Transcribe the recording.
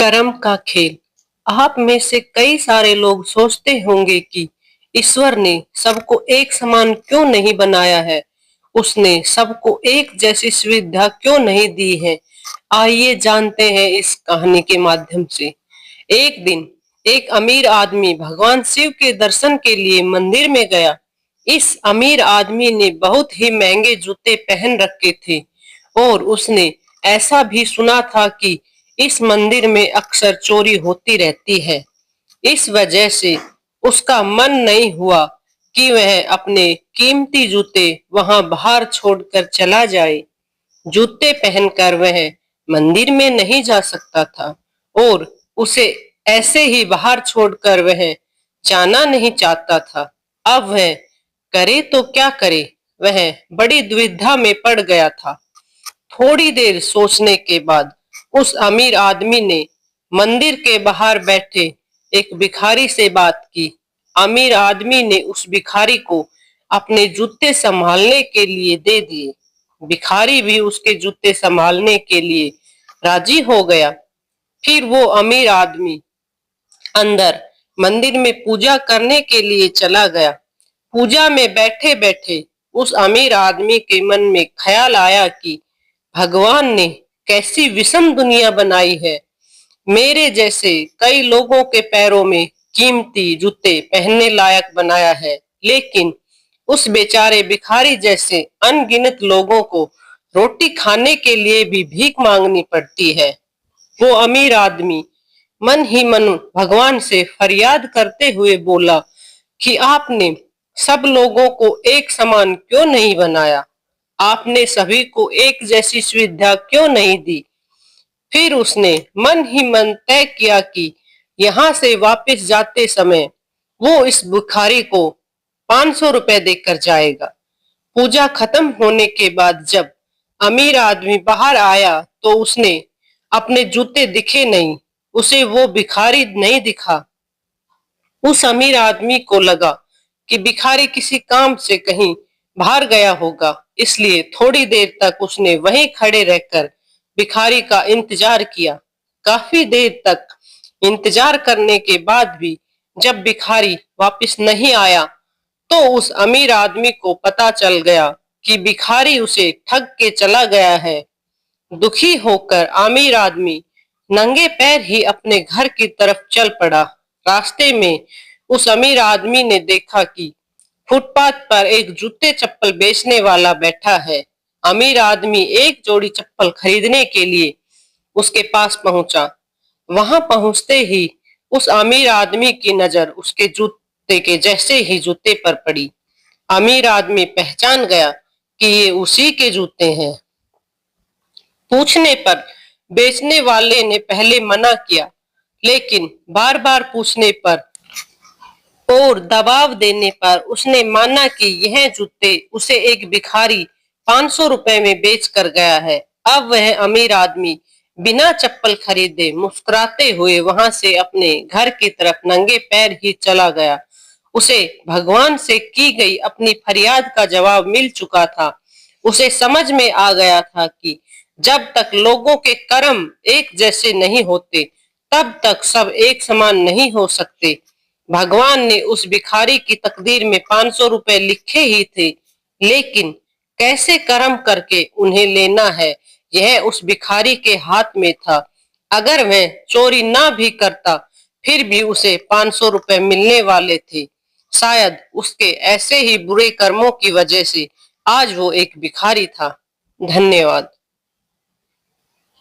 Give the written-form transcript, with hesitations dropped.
कर्म का खेल। आप में से कई सारे लोग सोचते होंगे कि ईश्वर ने सबको एक समान क्यों नहीं बनाया है, उसने सबको एक जैसी सुविधा क्यों नहीं दी है। आइए जानते हैं इस कहानी के माध्यम से। एक दिन एक अमीर आदमी भगवान शिव के दर्शन के लिए मंदिर में गया। इस अमीर आदमी ने बहुत ही महंगे जूते पहन रखे थे और उसने ऐसा भी सुना था कि इस मंदिर में अक्सर चोरी होती रहती है। इस वजह से उसका मन नहीं हुआ कि वह अपने कीमती जूते वहां बाहर छोड़कर चला जाए। जूते पहनकर वह मंदिर में नहीं जा सकता था और उसे ऐसे ही बाहर छोड़कर वह जाना नहीं चाहता था। अब वह करे तो क्या करे, वह बड़ी दुविधा में पड़ गया था। थोड़ी देर सोचने के बाद उस अमीर आदमी ने मंदिर के बाहर बैठे एक भिखारी से बात की। अमीर आदमी ने उस भिखारी को अपने जूते संभालने के लिए दे दिए। भिखारी भी उसके जूते संभालने के लिए राजी हो गया। फिर वो अमीर आदमी अंदर मंदिर में पूजा करने के लिए चला गया। पूजा में बैठे बैठे उस अमीर आदमी के मन में ख्याल आया कि भगवान ने कैसी विषम दुनिया बनाई है। मेरे जैसे कई लोगों के पैरों में कीमती जूते पहनने लायक बनाया है, लेकिन उस बेचारे भिखारी जैसे अनगिनत लोगों को रोटी खाने के लिए भी भीख मांगनी पड़ती है। वो अमीर आदमी मन ही मन भगवान से फरियाद करते हुए बोला कि आपने सब लोगों को एक समान क्यों नहीं बनाया, आपने सभी को एक जैसी सुविधा क्यों नहीं दी। फिर उसने मन ही मन तय किया कि यहाँ से वापस जाते समय वो इस भिखारी को 500 रुपए देकर जाएगा। पूजा खत्म होने के बाद जब अमीर आदमी बाहर आया तो उसने अपने जूते दिखे नहीं, उसे वो भिखारी नहीं दिखा। उस अमीर आदमी को लगा कि भिखारी किसी काम से कहीं बाहर गया होगा, इसलिए थोड़ी देर तक उसने वहीं खड़े रहकर भिखारी का इंतजार किया। काफी देर तक इंतजार करने के बाद भी जब भिखारी वापस नहीं आया तो उस अमीर आदमी को पता चल गया कि भिखारी उसे ठग के चला गया है। दुखी होकर अमीर आदमी नंगे पैर ही अपने घर की तरफ चल पड़ा। रास्ते में उस अमीर आदमी ने देखा कि फुटपाथ पर एक जूते चप्पल बेचने वाला बैठा है। अमीर आदमी एक जोड़ी चप्पल खरीदने के लिए उसके पास पहुंचा। वहां पहुंचते ही उस अमीर आदमी की नजर उसके जूते के जैसे ही जूते पर पड़ी। अमीर आदमी पहचान गया कि ये उसी के जूते हैं। पूछने पर बेचने वाले ने पहले मना किया, लेकिन बार बार पूछने पर और दबाव देने पर उसने माना कि यह जूते उसे एक भिखारी 500 रुपए में बेच कर गया है। अब वह अमीर आदमी बिना चप्पल खरीदे मुस्कुराते हुए वहां से अपने घर की तरफ नंगे पैर ही चला गया। उसे भगवान से की गई अपनी फरियाद का जवाब मिल चुका था। उसे समझ में आ गया था कि जब तक लोगों के कर्म एक जैसे नहीं होते, तब तक सब एक समान नहीं हो सकते। भगवान ने उस भिखारी की तकदीर में 500 रुपए लिखे ही थे, लेकिन कैसे कर्म करके उन्हें लेना है, यह उस भिखारी के हाथ में था। अगर वह चोरी ना भी करता, फिर भी उसे 500 रुपए मिलने वाले थे। शायद उसके ऐसे ही बुरे कर्मों की वजह से आज वो एक भिखारी था। धन्यवाद।